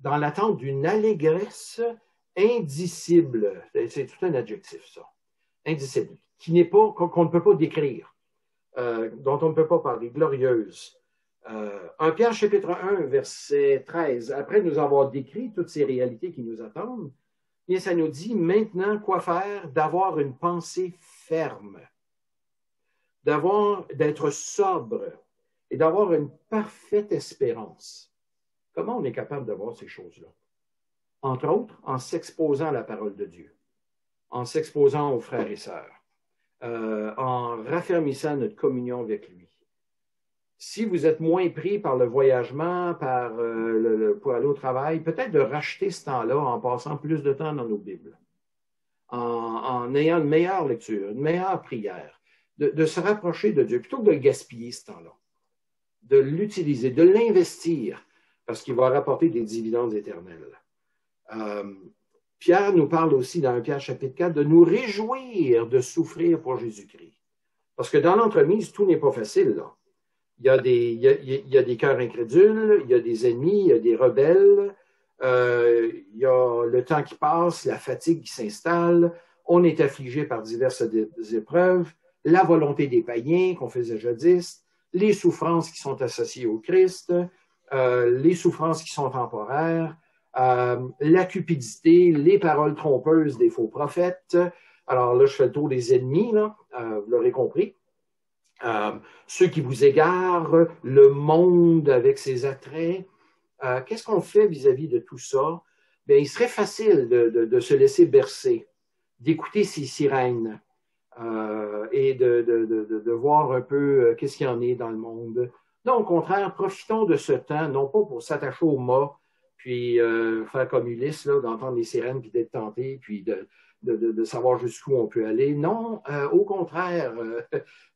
dans l'attente d'une allégresse indicible, c'est tout un adjectif ça, indicible, qu'on ne peut pas décrire, dont on ne peut pas parler, glorieuse. 1 Pierre chapitre 1, verset 13, après nous avoir décrit toutes ces réalités qui nous attendent, bien, ça nous dit maintenant quoi faire, d'avoir une pensée ferme. d'être sobre et d'avoir une parfaite espérance. Comment on est capable d'avoir ces choses-là? Entre autres, en s'exposant à la parole de Dieu, en s'exposant aux frères et sœurs, en raffermissant notre communion avec lui. Si vous êtes moins pris par le voyagement, pour aller au travail, peut-être de racheter ce temps-là en passant plus de temps dans nos Bibles, en ayant une meilleure lecture, une meilleure prière, de se rapprocher de Dieu, plutôt que de le gaspiller ce temps-là, de l'utiliser, de l'investir, parce qu'il va rapporter des dividendes éternels. Pierre nous parle aussi dans 1 Pierre chapitre 4 de nous réjouir de souffrir pour Jésus-Christ. Parce que dans l'entremise, tout n'est pas facile, là. Il y a des cœurs incrédules, il y a des ennemis, il y a des rebelles, il y a le temps qui passe, la fatigue qui s'installe, on est affligé par diverses épreuves, la volonté des païens qu'on faisait jadis, les souffrances qui sont associées au Christ, les souffrances qui sont temporaires, la cupidité, les paroles trompeuses des faux prophètes. Alors là, je fais le tour des ennemis, là, vous l'aurez compris. Ceux qui vous égarent, le monde avec ses attraits. Qu'est-ce qu'on fait vis-à-vis de tout ça? Bien, il serait facile de se laisser bercer, d'écouter ces sirènes et de voir un peu qu'est-ce qu'il y en est dans le monde. Non, au contraire, profitons de ce temps, non pas pour s'attacher au mât, puis faire comme Ulysse, là, d'entendre les sirènes, puis d'être tenté, puis de savoir jusqu'où on peut aller. Non, au contraire,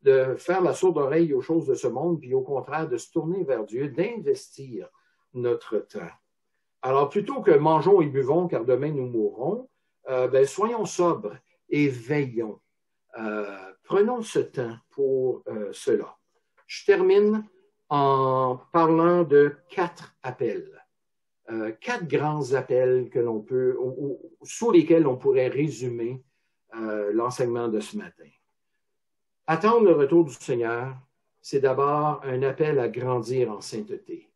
de faire la sourde oreille aux choses de ce monde, puis au contraire, de se tourner vers Dieu, d'investir notre temps. Alors, plutôt que mangeons et buvons, car demain nous mourrons, soyons sobres et veillons. Prenons ce temps pour cela. Je termine en parlant de 4 appels. 4 grands appels que l'on peut, sous lesquels on pourrait résumer l'enseignement de ce matin. Attendre le retour du Seigneur, c'est d'abord un appel à grandir en sainteté.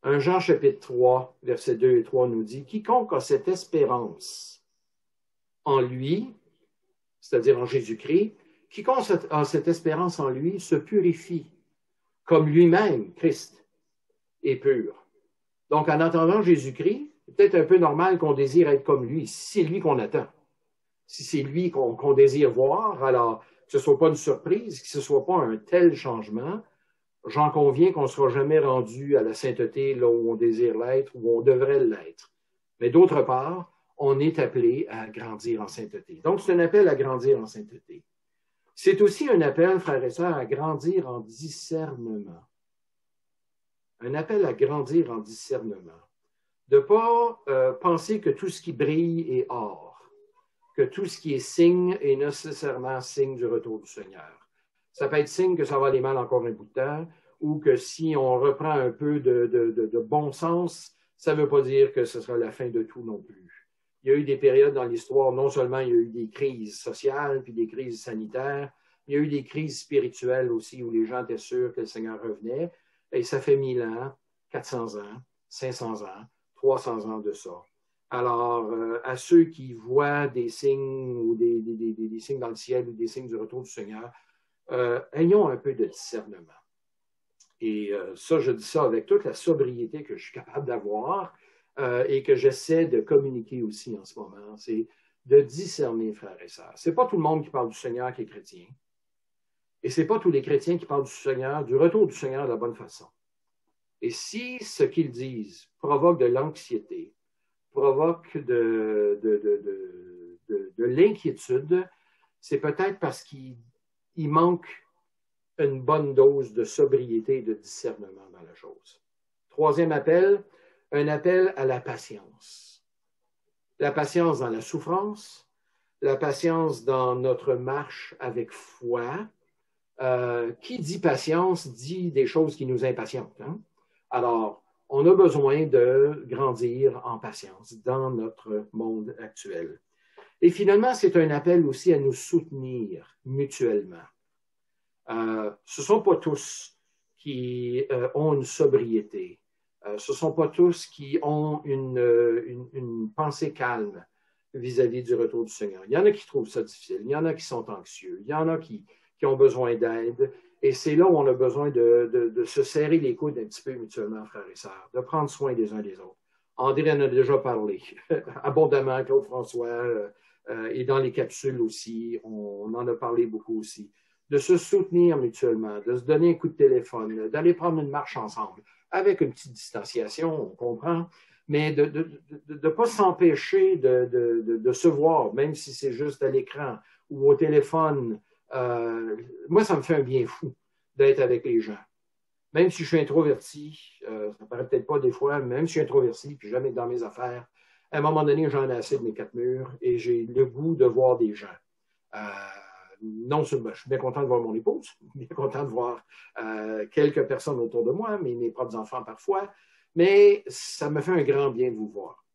1 Jean chapitre 3, versets 2 et 3 nous dit « Quiconque a cette espérance en lui, c'est-à-dire en Jésus-Christ, quiconque a cette espérance en lui se purifie, comme lui-même, Christ, est pur. » Donc, en attendant Jésus-Christ, c'est peut-être un peu normal qu'on désire être comme lui, si c'est lui qu'on attend. Si c'est lui qu'on désire voir, alors que ce ne soit pas une surprise, que ce ne soit pas un tel changement, j'en conviens qu'on ne sera jamais rendu à la sainteté là où on désire l'être, où on devrait l'être. Mais d'autre part, on est appelé à grandir en sainteté. Donc, c'est un appel à grandir en sainteté. C'est aussi un appel, frères et sœurs, à grandir en discernement. Un appel à grandir en discernement. De ne pas penser que tout ce qui brille est or, que tout ce qui est signe est nécessairement signe du retour du Seigneur. Ça peut être signe que ça va aller mal encore un bout de temps, ou que si on reprend un peu de bon sens, ça ne veut pas dire que ce sera la fin de tout non plus. Il y a eu des périodes dans l'histoire, non seulement il y a eu des crises sociales, puis des crises sanitaires, il y a eu des crises spirituelles aussi, où les gens étaient sûrs que le Seigneur revenait. Et ça fait 1000 ans, 400 ans, 500 ans, 300 ans de ça. Alors, à ceux qui voient des signes ou des signes dans le ciel ou des signes du retour du Seigneur, ayons un peu de discernement. Et ça, je dis ça avec toute la sobriété que je suis capable d'avoir et que j'essaie de communiquer aussi en ce moment. C'est de discerner, frères et sœurs. C'est pas tout le monde qui parle du Seigneur qui est chrétien. Et ce n'est pas tous les chrétiens qui parlent du Seigneur, du retour du Seigneur de la bonne façon. Et si ce qu'ils disent provoque de l'anxiété, provoque de l'inquiétude, c'est peut-être parce qu'il manque une bonne dose de sobriété et de discernement dans la chose. 3e appel, un appel à la patience. La patience dans la souffrance, la patience dans notre marche avec foi. Qui dit patience dit des choses qui nous impatientent. Hein? Alors, on a besoin de grandir en patience dans notre monde actuel. Et finalement, c'est un appel aussi à nous soutenir mutuellement. Ce ne sont pas tous qui ont une sobriété. Ce ne sont pas tous qui ont une pensée calme vis-à-vis du retour du Seigneur. Il y en a qui trouvent ça difficile. Il y en a qui sont anxieux. Il y en a qui qui ont besoin d'aide. Et c'est là où on a besoin de se serrer les coudes un petit peu mutuellement, frères et sœurs, de prendre soin les uns des autres. André en a déjà parlé abondamment, Claude François, et dans les capsules aussi, on en a parlé beaucoup aussi. De se soutenir mutuellement, de se donner un coup de téléphone, d'aller prendre une marche ensemble, avec une petite distanciation, on comprend, mais de ne pas s'empêcher de se voir, même si c'est juste à l'écran ou au téléphone. Moi, ça me fait un bien fou d'être avec les gens. Même si je suis introverti, ça paraît peut-être pas des fois, même si je suis introverti puis jamais dans mes affaires, à un moment donné, j'en ai assez de mes quatre murs et j'ai le goût de voir des gens. Non seulement, je suis bien content de voir mon épouse, bien content de voir quelques personnes autour de moi, mes propres enfants parfois, mais ça me fait un grand bien de vous voir,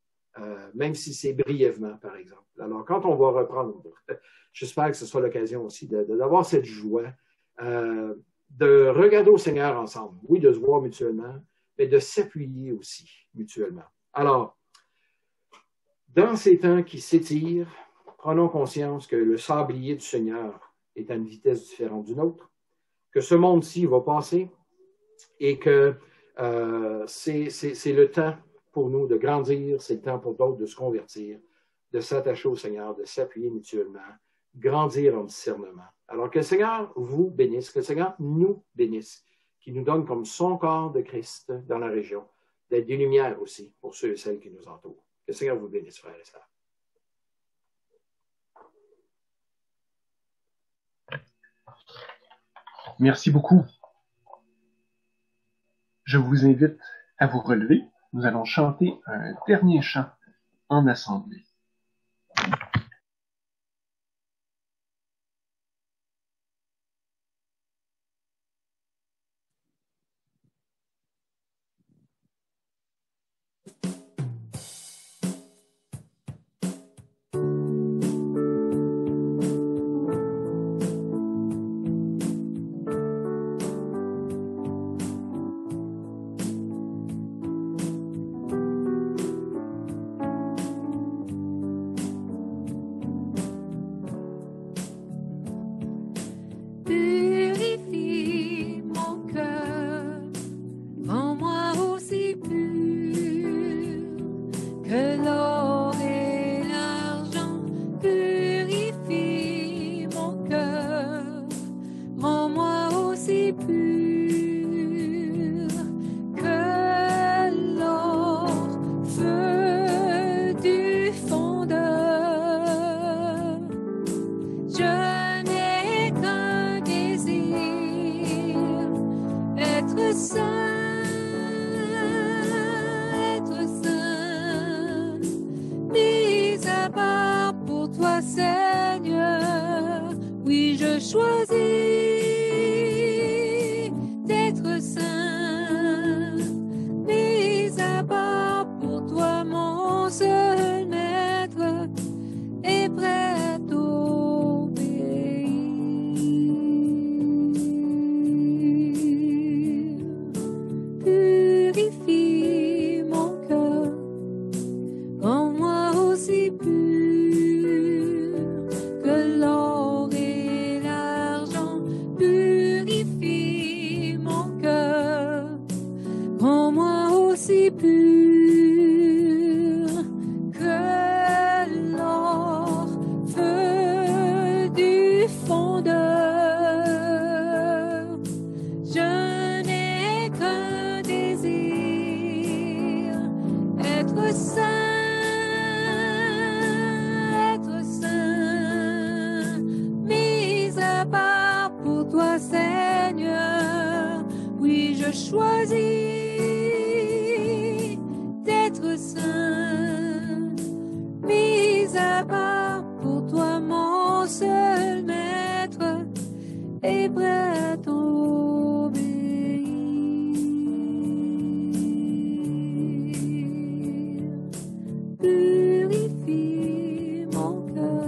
même si c'est brièvement, par exemple. Alors, quand on va reprendre, j'espère que ce sera l'occasion aussi d'avoir cette joie, de regarder au Seigneur ensemble, oui, de se voir mutuellement, mais de s'appuyer aussi mutuellement. Alors, dans ces temps qui s'étirent, prenons conscience que le sablier du Seigneur est à une vitesse différente d'une autre, que ce monde-ci va passer et que c'est le temps pour nous de grandir, c'est le temps pour d'autres de se convertir, de s'attacher au Seigneur, de s'appuyer mutuellement, grandir en discernement. Alors que le Seigneur vous bénisse, que le Seigneur nous bénisse, qu'il nous donne comme son corps de Christ dans la région, d'être des lumières aussi pour ceux et celles qui nous entourent. Que le Seigneur vous bénisse, frères et sœurs. Merci beaucoup. Je vous invite à vous relever. Nous allons chanter un dernier chant en assemblée. Purifie mon cœur, rends-moi aussi pur que l'or et l'argent. Purifie mon cœur, rends-moi aussi pur que l'or, feu du fondeur. Je n'ai qu'un désir, être saint, mis à part pour toi, Seigneur. Oui, je choisis d'être saint, mis à part pour toi, mon seul maître, et prêt à t'obéir. Purifie mon cœur, rends-moi aussi pur que l'or et l'argent. Purifie mon cœur, rends-moi aussi pur que l'or, feu du fondeur. Je n'ai qu'un désir, être saint, mis à part pour toi, Seigneur. Oui, je choisis d'être saint, mis à part pour toi, mon seul maître, et prêt à t'obéir. Purifie mon cœur.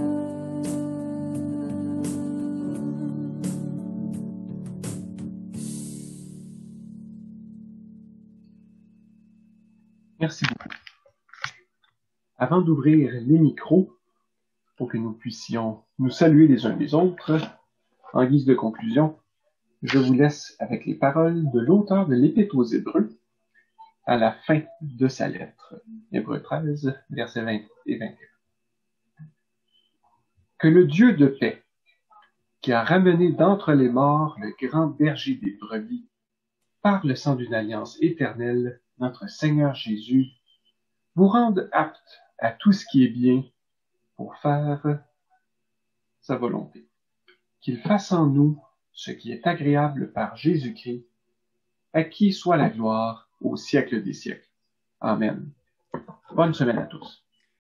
Merci beaucoup. Avant d'ouvrir les micros, pour que nous puissions nous saluer les uns les autres, En guise de conclusion, je vous laisse avec les paroles de l'auteur de l'Épître aux Hébreux à la fin de sa lettre. Hébreux 13, versets 20 et 21. Que le Dieu de paix, qui a ramené d'entre les morts le grand berger des brebis, par le sang d'une alliance éternelle, notre Seigneur Jésus, vous rende apte à tout ce qui est bien pour faire sa volonté. Qu'il fasse en nous ce qui est agréable par Jésus-Christ, à qui soit la gloire au siècle des siècles. Amen. Bonne semaine à tous.